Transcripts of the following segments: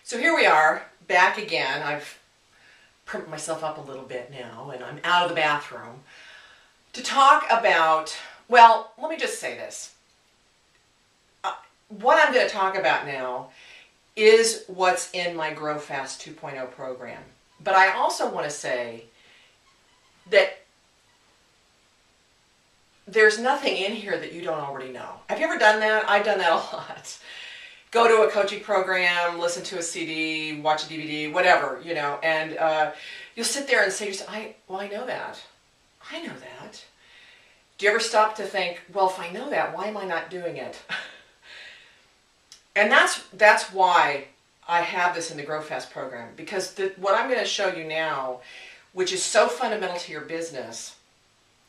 So here we are, back again. I've primed myself up a little bit now, and I'm out of the bathroom to talk about, well, let me just say this. What I'm going to talk about now is what's in my GROWFAST 2.0 program. But I also want to say that there's nothing in here that you don't already know. Have you ever done that? I've done that a lot. Go to a coaching program, listen to a CD, watch a DVD, whatever, and you'll sit there and say to yourself, I know that. I know that. Do you ever stop to think, well, if I know that, why am I not doing it? And that's why I have this in the GROWFAST program, because what I'm going to show you now, which is so fundamental to your business,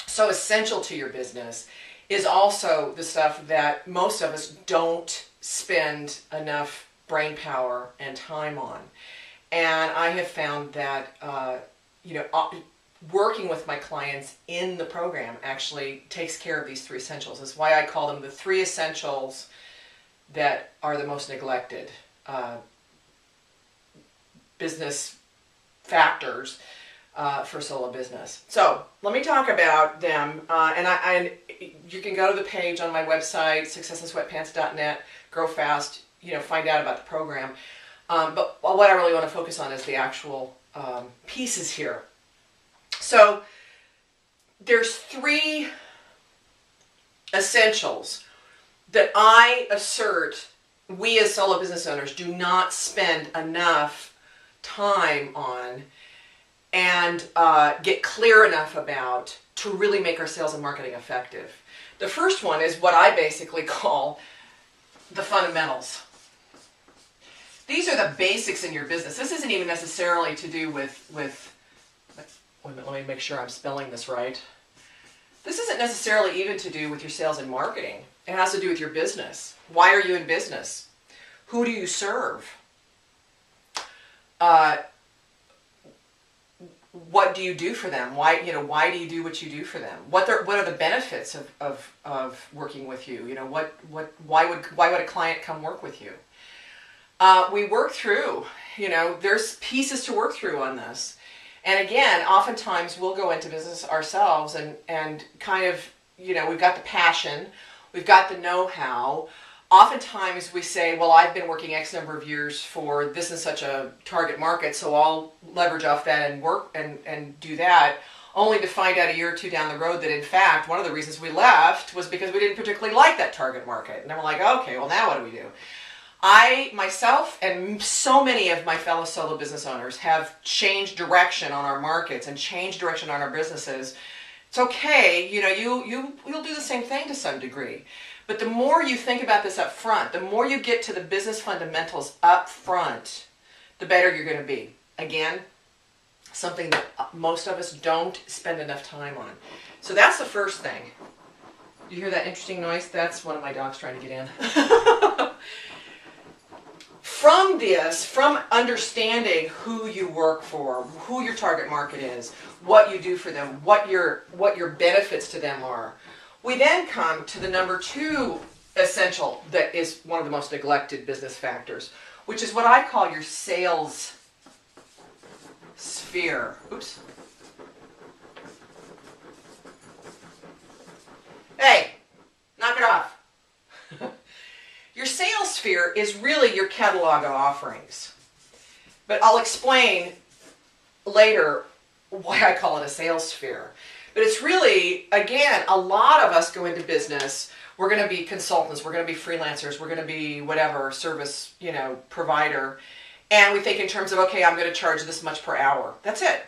so essential to your business, is also the stuff that most of us don't spend enough brain power and time on. And I have found that working with my clients in the program actually takes care of these three essentials. That's why I call them the three essentials that are the most neglected business factors for solo business. So let me talk about them, and you can go to the page on my website, successinSweatpants.net, GROWFAST, find out about the program. But what I really want to focus on is the actual pieces here. So there's three essentials that I assert we as solo business owners do not spend enough time on and get clear enough about to really make our sales and marketing effective. The first one is what I basically call the fundamentals. These are the basics in your business. This isn't even necessarily to do with wait a minute, let me make sure I'm spelling this right. This isn't necessarily even to do with your sales and marketing. It has to do with your business. Why are you in business? Who do you serve? What do you do for them? Why do you do what you do for them? What are the benefits of working with you? Why would a client come work with you? We work through, there's pieces to work through on this. And again, oftentimes we'll go into business ourselves and kind of, we've got the passion, we've got the know-how. Oftentimes we say, well, I've been working X number of years for this and such a target market, so I'll leverage off that and work and do that, only to find out a year or two down the road that in fact, one of the reasons we left was because we didn't particularly like that target market. And then we're like, okay, well now what do we do? I, myself, and so many of my fellow solo business owners have changed direction on our markets and changed direction on our businesses. It's okay, you'll do the same thing to some degree. But the more you think about this up front, the more you get to the business fundamentals up front, the better you're going to be. Again, something that most of us don't spend enough time on. So that's the first thing. You hear that interesting noise? That's one of my dogs trying to get in. From understanding who you work for, who your target market is, what you do for them, what your benefits to them are, we then come to the number two essential that is one of the most neglected business factors, which is what I call your sales sphere. Oops. Hey, knock it off. Your sales sphere is really your catalog of offerings. But I'll explain later why I call it a sales sphere. But it's really, again, a lot of us go into business. We're going to be consultants. We're going to be freelancers. We're going to be whatever, service, provider. And we think in terms of, okay, I'm going to charge this much per hour. That's it.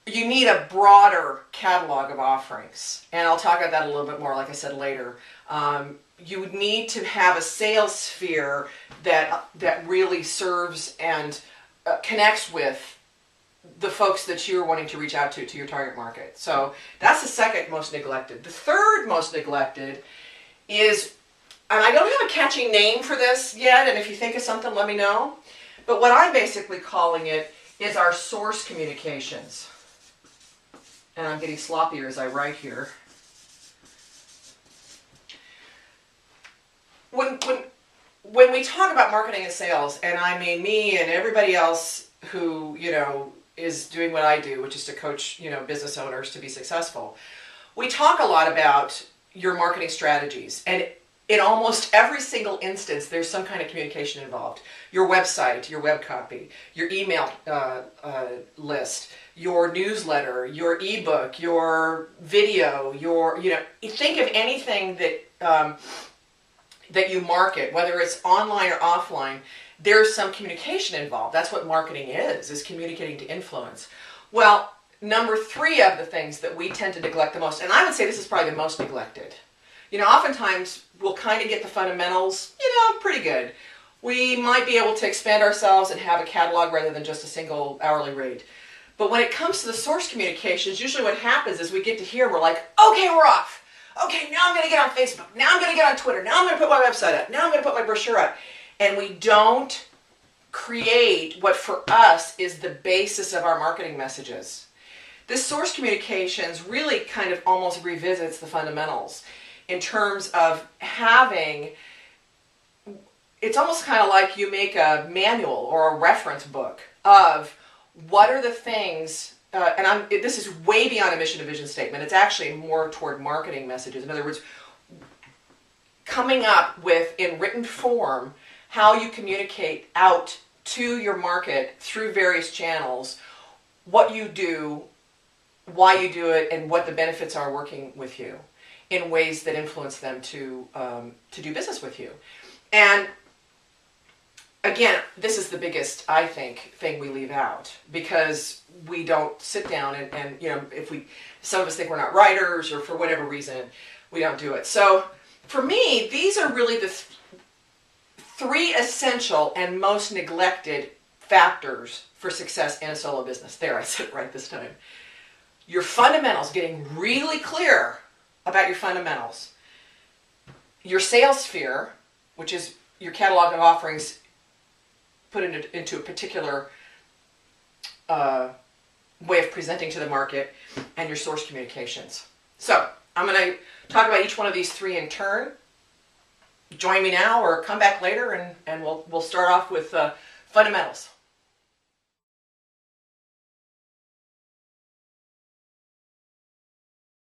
You need a broader catalog of offerings. And I'll talk about that a little bit more, like I said, later. You would need to have a sales sphere that really serves and connects with the folks that you're wanting to reach out to your target market. So that's the second most neglected. The third most neglected is, and I don't have a catchy name for this yet, and if you think of something, let me know. But what I'm basically calling it is our source communications. And I'm getting sloppier as I write here. when we talk about marketing and sales, and I mean me and everybody else who, you know, is doing what I do, which is to coach, you know, business owners to be successful, we talk a lot about your marketing strategies. And in almost every single instance, there's some kind of communication involved. Your website, your web copy, your email list, your newsletter, your ebook, your video, your, you know, think of anything that that you market, whether it's online or offline, there's some communication involved. That's what marketing is communicating to influence. Well, number 3 of the things that we tend to neglect the most, and I would say this is probably the most neglected. You know, oftentimes we'll kind of get the fundamentals, you know, pretty good. We might be able to expand ourselves and have a catalog rather than just a single hourly rate. But when it comes to the source communications, usually what happens is we get to here, we're like, okay, we're off. Okay, now I'm going to get on Facebook. Now I'm going to get on Twitter. Now I'm going to put my website up. Now I'm going to put my brochure up. And we don't create what for us is the basis of our marketing messages. This source communications really kind of almost revisits the fundamentals in terms of having, it's almost kind of like you make a manual or a reference book of what are the things, and this is way beyond a mission and vision statement. It's actually more toward marketing messages. In other words, coming up with, in written form, how you communicate out to your market through various channels, what you do, why you do it, and what the benefits are working with you in ways that influence them to do business with you. And again, this is the biggest, I think, thing we leave out, because we don't sit down and you know, some of us think we're not writers, or for whatever reason, we don't do it. So for me, these are really the 3 essential and most neglected factors for success in a solo business. There, I said it right this time. Your fundamentals, getting really clear about your fundamentals. Your sales sphere, which is your catalog of offerings put into a particular way of presenting to the market, and your source communications. So I'm going to talk about each one of these 3 in turn. Join me now or come back later, and we'll start off with fundamentals.